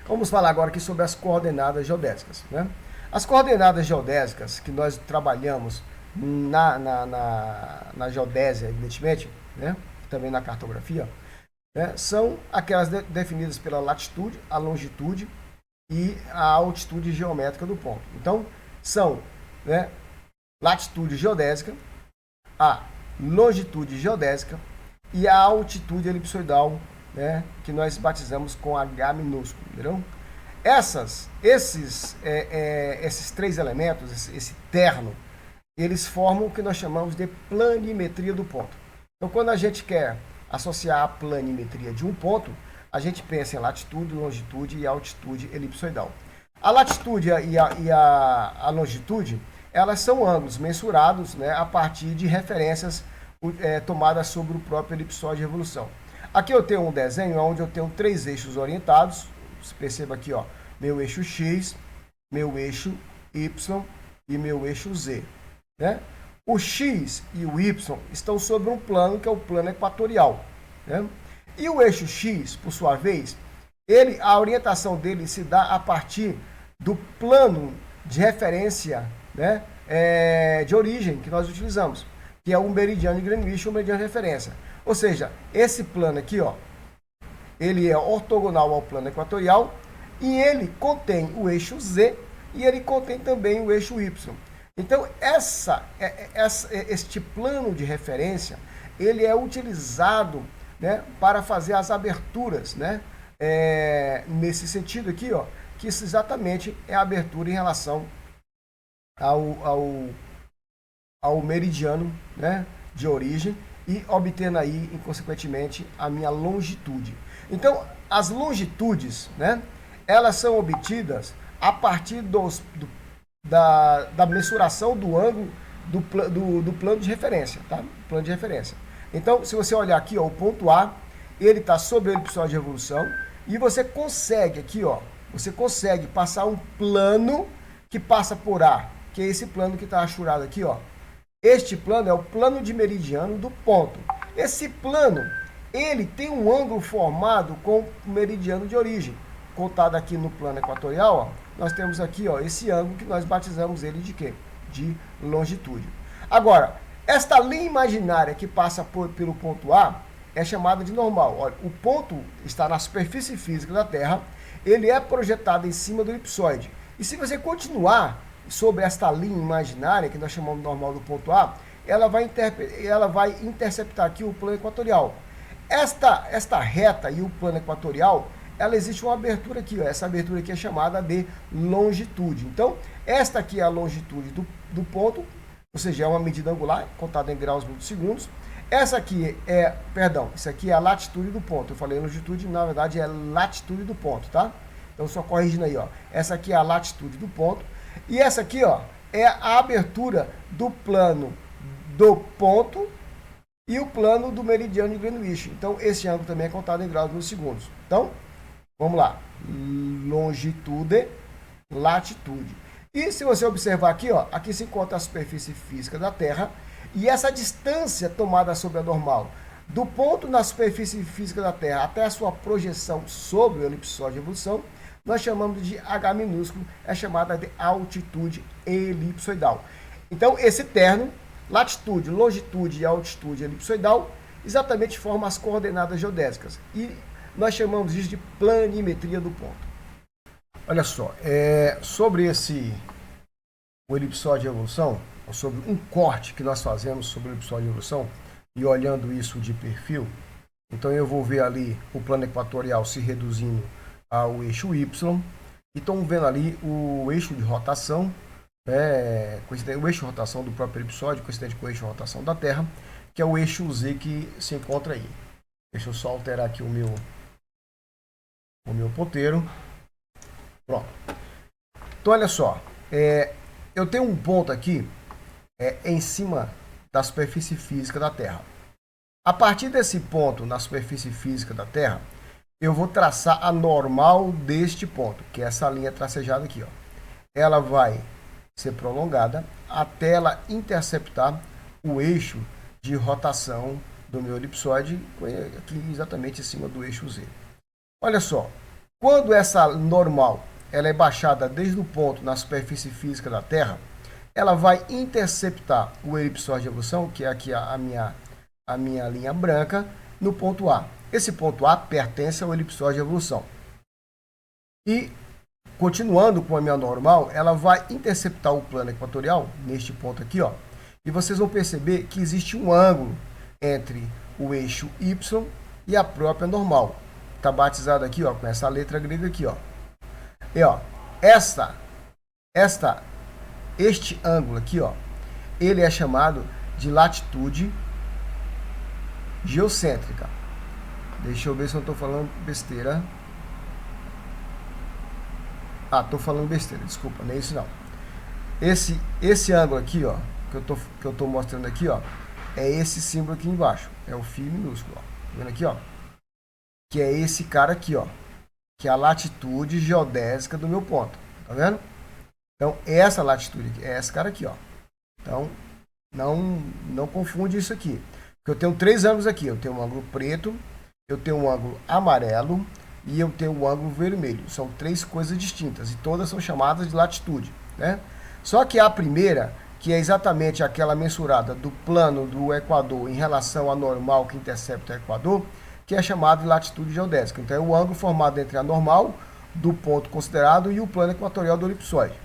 Vamos falar agora aqui sobre as coordenadas geodésicas, né? As coordenadas geodésicas que nós trabalhamos na geodésia, evidentemente, né? Também na cartografia, né? São aquelas definidas pela latitude, a longitude e a altitude geométrica do ponto. Então, são, né, latitude geodésica, a longitude geodésica e a altitude elipsoidal, né, que nós batizamos com H minúsculo, entendeu? Esses três elementos, esse terno, eles formam o que nós chamamos de planimetria do ponto. Então, quando a gente quer associar a planimetria de um ponto, a gente pensa em latitude, longitude e altitude elipsoidal. A latitude e a longitude, elas são ângulos mensurados, né, a partir de referências tomadas sobre o próprio elipsoide de revolução. Aqui eu tenho um desenho onde eu tenho três eixos orientados. Você perceba aqui, ó, meu eixo X, meu eixo Y e meu eixo Z, né? O X e o Y estão sobre um plano que é o plano equatorial, né? E o eixo X, por sua vez, a orientação dele se dá a partir do plano de referência, né, de origem que nós utilizamos, que é o meridiano de Greenwich, o meridiano de referência. Ou seja, esse plano aqui, ó, ele é ortogonal ao plano equatorial e ele contém o eixo Z e ele contém também o eixo Y. Então, este plano de referência, ele é utilizado, né, para fazer as aberturas, né, nesse sentido aqui, ó, que isso exatamente é a abertura em relação ao meridiano, né, de origem e obtendo aí, consequentemente, a minha longitude. Então, as longitudes, né, elas são obtidas a partir da mensuração do ângulo do plano de referência, tá? Plano de referência. Então, se você olhar aqui, ó, o ponto A, ele está sobre o elipsoide de revolução e você consegue aqui, ó, você consegue passar um plano que passa por A, que é esse plano que está achurado aqui, ó. Este plano é o plano de meridiano do ponto. Esse plano, ele tem um ângulo formado com o meridiano de origem. Contado aqui no plano equatorial, ó, nós temos aqui, ó, esse ângulo que nós batizamos ele de quê? De longitude. Agora, esta linha imaginária que passa pelo ponto A é chamada de normal. Olha, o ponto está na superfície física da Terra, ele é projetado em cima do elipsoide. E se você continuar sobre esta linha imaginária, que nós chamamos de normal do ponto A, ela vai interceptar aqui o plano equatorial. Esta reta e o plano equatorial, ela existe uma abertura aqui, ó. Essa abertura aqui é chamada de longitude. Então, esta aqui é a longitude do ponto, ou seja, é uma medida angular, contada em graus por segundos. Essa aqui isso aqui é a latitude do ponto. Eu falei longitude, na verdade é latitude do ponto, tá? Então, só corrigindo aí, ó. Essa aqui é a latitude do ponto. E essa aqui, ó, é a abertura do plano do ponto e o plano do meridiano de Greenwich. Então, esse ângulo também é contado em graus por segundos. Então, vamos lá. Longitude, latitude. E se você observar aqui, ó, aqui se encontra a superfície física da Terra e essa distância tomada sobre a normal do ponto na superfície física da Terra até a sua projeção sobre o elipsoide de revolução, nós chamamos de H minúsculo, é chamada de altitude elipsoidal. Então, esse terno, latitude, longitude e altitude elipsoidal, exatamente formam as coordenadas geodésicas. E nós chamamos isso de planimetria do ponto. Olha só, sobre o elipsoide de revolução, sobre um corte que nós fazemos sobre o elipsoide de revolução, e olhando isso de perfil, então eu vou ver ali o plano equatorial se reduzindo ao eixo Y, e estão vendo ali o eixo de rotação, o eixo de rotação do próprio elipsoide, coincidente com o eixo de rotação da Terra, que é o eixo Z que se encontra aí. Deixa eu só alterar aqui o meu ponteiro. Pronto. Então, olha só, eu tenho um ponto aqui em cima da superfície física da Terra. A partir desse ponto na superfície física da Terra, eu vou traçar a normal deste ponto, que é essa linha tracejada aqui, ó. Ela vai ser prolongada até ela interceptar o eixo de rotação do meu elipsoide, aqui exatamente em cima do eixo Z. Olha só, Quando essa normal ela é baixada desde o ponto na superfície física da Terra, ela vai interceptar o elipsoide de evolução, que é aqui a minha linha branca, no ponto A. Esse ponto A pertence ao elipsoide de evolução. E, continuando com a minha normal, ela vai interceptar o plano equatorial, neste ponto aqui, ó, e vocês vão perceber que existe um ângulo entre o eixo Y e a própria normal. Está batizado aqui, ó, com essa letra grega aqui, ó. E, ó, este ângulo aqui, ó, ele é chamado de latitude geocêntrica. Deixa eu ver se eu não estou falando besteira. Ah, estou falando besteira, desculpa, não é isso não. Esse ângulo aqui, ó, que eu tô mostrando aqui, ó, é esse símbolo aqui embaixo. É o φ minúsculo, ó. Tá vendo aqui, ó? Que é esse cara aqui, ó. Que é a latitude geodésica do meu ponto. Tá vendo? Então, essa latitude aqui, é esse cara aqui, ó. Então, não confunde isso aqui. Porque eu tenho três ângulos aqui. Eu tenho um ângulo preto, eu tenho um ângulo amarelo e eu tenho um ângulo vermelho. São três coisas distintas e todas são chamadas de latitude, né? Só que a primeira, que é exatamente aquela mensurada do plano do Equador em relação à normal que intercepta o Equador, que é chamada de latitude geodésica. Então, é o ângulo formado entre a normal do ponto considerado e o plano equatorial do elipsoide.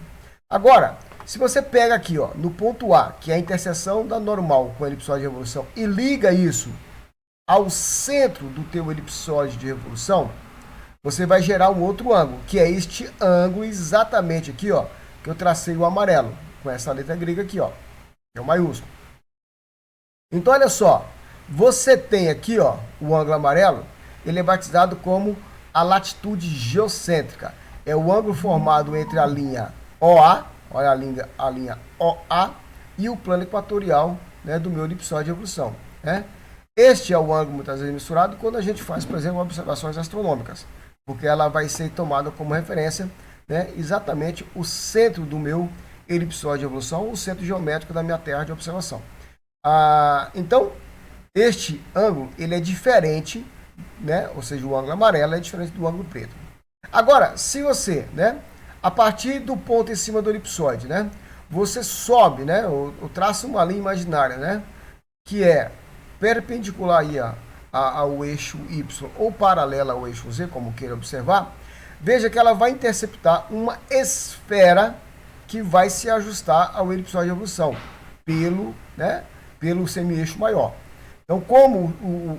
Agora, se você pega aqui, ó, no ponto A, que é a interseção da normal com o elipsoide de revolução, e liga isso ao centro do teu elipsoide de revolução, você vai gerar um outro ângulo, que é este ângulo exatamente aqui, ó, que eu tracei o amarelo, com essa letra grega aqui, ó, que é o maiúsculo. Então, olha só, você tem aqui, ó, o ângulo amarelo, ele é batizado como a latitude geocêntrica. É o ângulo formado entre a linha OA, olha a linha OA, e o plano equatorial, né, do meu elipsoide de evolução, né? Este é o ângulo muitas vezes mensurado quando a gente faz, por exemplo, observações astronômicas, porque ela vai ser tomada como referência, né, exatamente o centro do meu elipsoide de evolução, o centro geométrico da minha terra de observação. Então, este ângulo ele é diferente, né, ou seja, o ângulo amarelo é diferente do ângulo preto. Agora, se você, né, a partir do ponto em cima do elipsoide, né, você sobe, né, ou traça uma linha imaginária, né, que é perpendicular aí ao eixo Y ou paralela ao eixo Z, como queira observar, veja que ela vai interceptar uma esfera que vai se ajustar ao elipsoide de evolução pelo semi-eixo maior. Então, como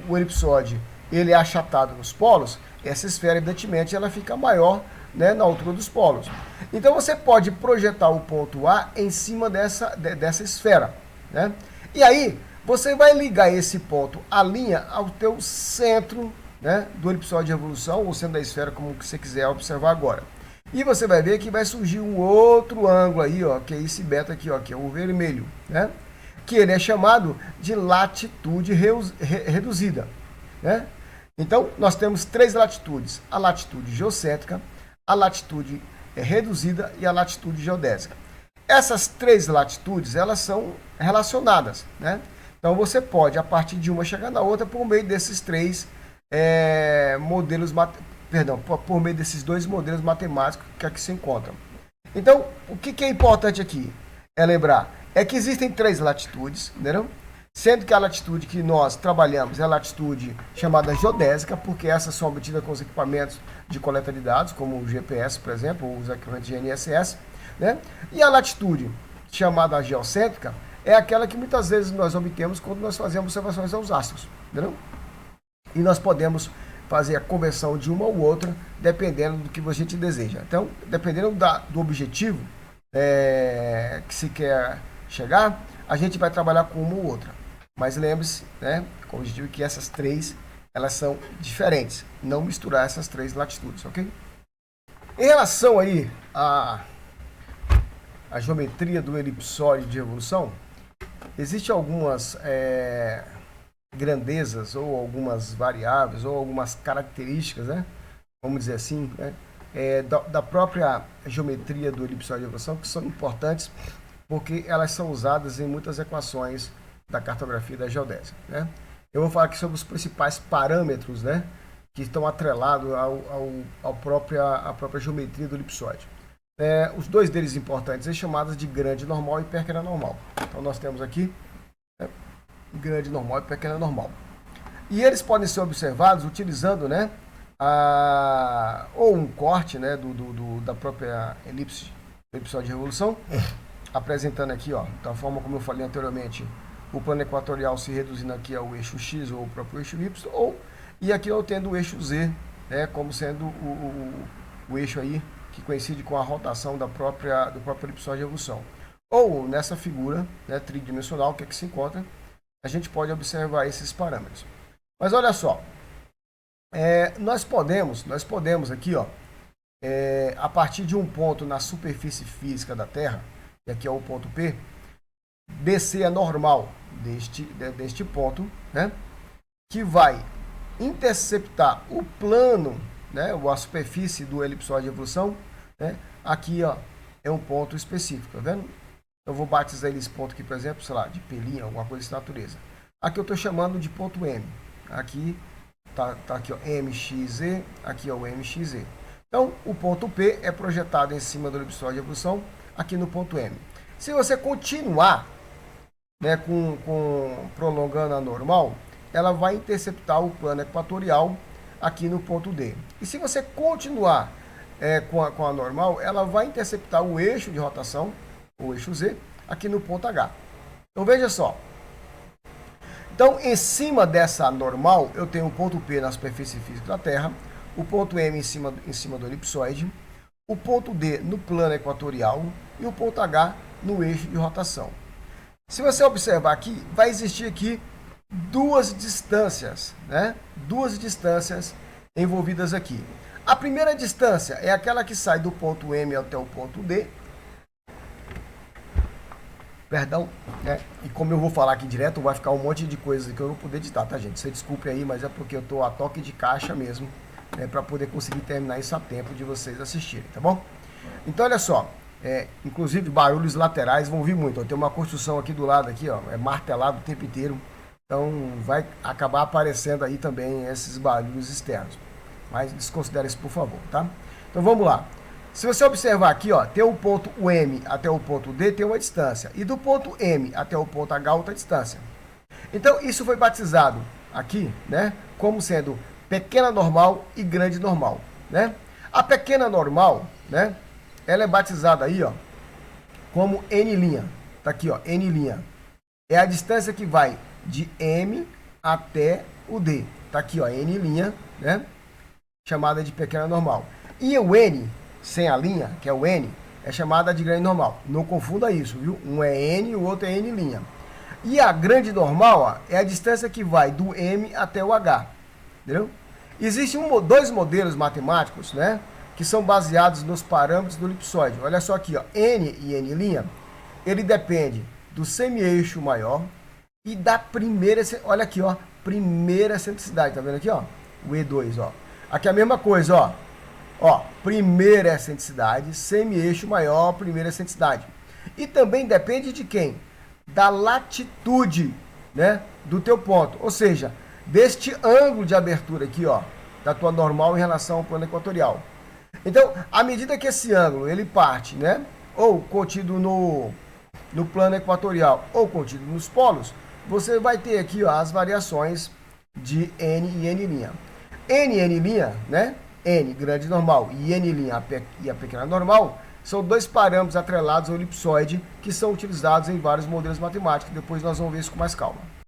o elipsoide ele é achatado nos polos, essa esfera, evidentemente, ela fica maior, né, na altura dos polos. Então, você pode projetar o ponto A em cima dessa esfera, né? E aí, você vai ligar esse ponto, a linha, ao teu centro, né, do elipsoide de revolução, ou centro da esfera, como você quiser observar agora. E você vai ver que vai surgir um outro ângulo aí, ó, que é esse beta aqui, ó, que é o vermelho, né? Que ele é chamado de latitude reduzida, né? Então, nós temos três latitudes: a latitude geocêntrica, a latitude reduzida e a latitude geodésica. Essas três latitudes, elas são relacionadas, né? Então, você pode, a partir de uma, chegar na outra por meio desses três por meio desses dois modelos matemáticos que aqui se encontram. Então, o que é importante aqui é lembrar é que existem três latitudes, entendeu? Sendo que a latitude que nós trabalhamos é a latitude chamada geodésica, porque essas são obtidas com os equipamentos de coleta de dados, como o GPS, por exemplo, ou os equipamentos de GNSS, né? E a latitude chamada geocêntrica é aquela que muitas vezes nós obtemos quando nós fazemos observações aos astros, entendeu? E nós podemos fazer a conversão de uma ou outra, dependendo do que a gente deseja. Então, dependendo do objetivo que se quer chegar, a gente vai trabalhar com uma ou outra. Mas lembre-se, né, com o objetivo que essas três, elas são diferentes. Não misturar essas três latitudes, ok? Em relação aí à geometria do elipsoide de revolução, existem algumas grandezas ou algumas variáveis ou algumas características, né, vamos dizer assim, né, da própria geometria do elipsoide de revolução que são importantes porque elas são usadas em muitas equações da cartografia da geodésia, né? Eu vou falar aqui sobre os principais parâmetros, né, que estão atrelados à própria geometria do elipsoide. Os dois deles importantes são chamados de grande normal e pequena normal. Então nós temos aqui grande normal e pequena normal. E eles podem ser observados utilizando, né, ou um corte, né, da própria elipsoide de revolução, apresentando aqui, ó, da forma como eu falei anteriormente, o plano equatorial se reduzindo aqui ao eixo X ou o próprio eixo Y, e aqui eu tendo o eixo Z, né, como sendo o eixo aí que coincide com a rotação do próprio elipsoide de revolução. Ou nessa figura, né, tridimensional que aqui se encontra, a gente pode observar esses parâmetros. Mas olha só, nós podemos aqui, ó, a partir de um ponto na superfície física da Terra, e aqui é o ponto P, descer a normal deste ponto, né, que vai interceptar o plano, né, a superfície do elipsoide de revolução, né, aqui, ó, é um ponto específico, tá vendo? Eu vou batizar esse ponto aqui, por exemplo, sei lá, de pelinha, alguma coisa dessa natureza. Aqui eu estou chamando de ponto M. Aqui tá aqui, ó, MXZ, aqui é o MXZ. Então, o ponto P é projetado em cima do elipsoide de revolução, aqui no ponto M. Se você continuar, né, prolongando a normal, ela vai interceptar o plano equatorial aqui no ponto D. E se você continuar com a normal, ela vai interceptar o eixo de rotação, o eixo Z, aqui no ponto H. Então veja só. Então, em cima dessa normal, eu tenho o ponto P na superfície física da Terra, o ponto M em cima do elipsoide, o ponto D no plano equatorial e o ponto H no eixo de rotação. Se você observar aqui, vai existir aqui duas distâncias, né? Duas distâncias envolvidas aqui. A primeira distância é aquela que sai do ponto M até o ponto D. Perdão, né? E como eu vou falar aqui direto, vai ficar um monte de coisas que eu não vou poder editar, tá, gente? Você desculpe aí, mas é porque eu estou a toque de caixa mesmo, né, para poder conseguir terminar isso a tempo de vocês assistirem, tá bom? Então, olha só, inclusive barulhos laterais vão vir muito. Tem uma construção aqui do lado, aqui, ó, é martelado o tempo inteiro, então vai acabar aparecendo aí também esses barulhos externos. Mas desconsidere isso, por favor, tá? Então, vamos lá. Se você observar aqui, ó, tem o ponto M até o ponto D, tem uma distância. E do ponto M até o ponto H, outra distância. Então, isso foi batizado aqui, né, como sendo pequena normal e grande normal, né? A pequena normal, né, ela é batizada aí, ó, como N'. Tá aqui, ó, N'. É a distância que vai de M até o D. Tá aqui, ó, N', né, chamada de pequena normal. E o N, sem a linha, que é o N, é chamada de grande normal. Não confunda isso, viu? Um é N e o outro é N'. E a grande normal, ó, é a distância que vai do M até o H. Entendeu? Existem dois modelos matemáticos, né, que são baseados nos parâmetros do elipsoide. Olha só aqui, ó, N e N', ele depende do semi-eixo maior e da primeira, olha aqui, ó, primeira excentricidade. Tá vendo aqui, ó? O E2, ó. Aqui é a mesma coisa, ó. Ó, primeira excentricidade, semi-eixo maior, primeira excentricidade. E também depende de quem? Da latitude, né, do teu ponto. Ou seja, deste ângulo de abertura aqui, ó, da tua normal em relação ao plano equatorial. Então, à medida que esse ângulo, ele parte, né, ou contido no plano equatorial, ou contido nos polos, você vai ter aqui, ó, as variações de N e N'. N e N', né, N, grande normal, e N' e a pequena normal, são dois parâmetros atrelados ao elipsoide que são utilizados em vários modelos matemáticos. Depois nós vamos ver isso com mais calma.